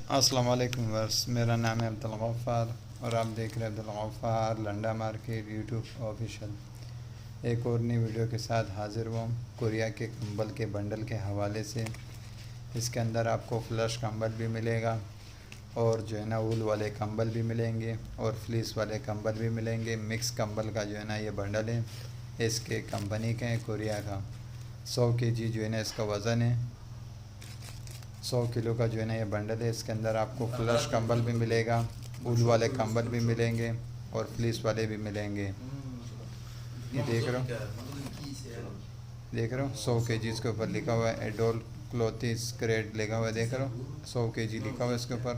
अस्सलाम वालेकुम वर्स, मेरा नाम है अब्दुल गफ़्फ़ार और आप देख रहे हैं Abdul Ghaffar Landa market YouTube official. एक और नई वीडियो के साथ हाज़िर हुआ कोरिया के कंबल के बंडल के हवाले से। इसके अंदर आपको फ्लश कंबल भी मिलेगा और जो है ना वूल वाले कंबल भी मिलेंगे और फ्लीस वाले कंबल भी मिलेंगे। मिक्स कंबल का जो है ना ये बंडल है, इसके कंपनी का है, कोरिया का। 100 kg जो है ना इसका वज़न है। 100 किलो का जो है ना ये बंडल है। इसके अंदर आपको फ्लश कंबल भी मिलेगा, वूल वाले कंबल भी मिलेंगे और फ्लीस वाले भी मिलेंगे। ये देख रहे हो 100 kg इसके ऊपर लिखा हुआ है। एडोल क्लोथिस ग्रेड लिखा हुआ है, देख रहे हो 100 kg लिखा हुआ है इसके ऊपर।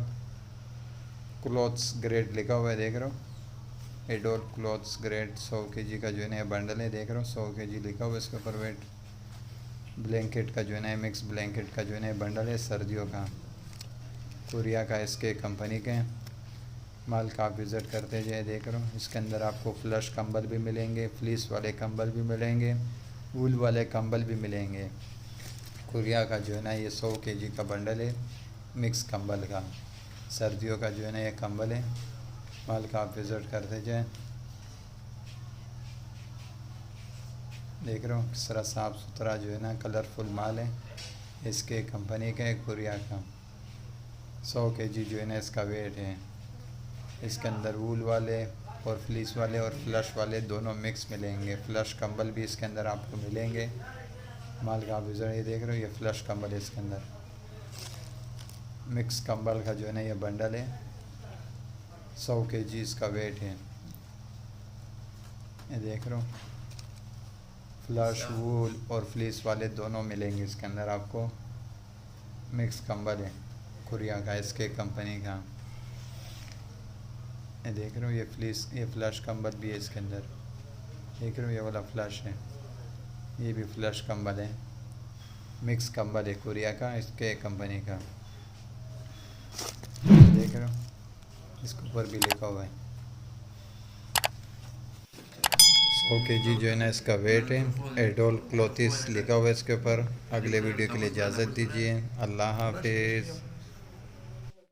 क्लॉथ्स ग्रेड लिखा हुआ है, देख रहे हो एडोल क्लॉथ्स ग्रेड। 100 kg का जो है ना ये बंडल है, देख रहे हो 100 kg लिखा हुआ है इसके ऊपर। वेट ब्लैंकेट का जो है ना मिक्स ब्लैंकेट का जो है ना बंडल है सर्दियों का, कोरिया का, इसके कंपनी के माल का आप विज़िट करते जाए। देख रहे हो इसके अंदर आपको फ्लश कंबल भी मिलेंगे, फ्लीस वाले कंबल भी मिलेंगे, वूल वाले कंबल भी मिलेंगे। कोरिया का जो है ना ये 100 kg का बंडल है मिक्स कंबल का, सर्दियों का जो है ना ये कंबल है। माल का आप विज़िट करते जाए। देख रहे हो किस तरह साफ़ सुथरा जो है ना कलरफुल माल है, इसके कंपनी का है, कोरिया का। 100 kg जो है ना इसका वेट है। इसके अंदर वूल वाले और फ्लीस वाले और फ्लश वाले दोनों मिक्स मिलेंगे। फ्लश कंबल भी इसके अंदर आपको मिलेंगे। माल का आप विज़र ये देख रहे हो, ये फ्लश कंबल है इसके अंदर। मिक्स कंबल का जो है ना ये बंडल है, 100 kg इसका वेट है। ये देख रहे हो फ्लश, वूल और फ्लीस वाले दोनों मिलेंगे इसके अंदर आपको। मिक्स कंबल है कोरिया का, इसके कंपनी का। ये देख रहे हो ये फ्लीस, ये फ्लश कंबल भी है इसके अंदर। देख रहे हो ये वाला फ्लश है, ये भी फ्लश कंबल है। मिक्स कंबल है कोरिया का, इसके कंपनी का। देख रहे हो इसके ऊपर भी लिखा हुआ है 100 kg जो है ना इसका वेट है। एडोल क्लोथिस लिखा हुआ है इसके ऊपर। अगले वीडियो के लिए इजाज़त दीजिए। अल्लाह हाफिज़।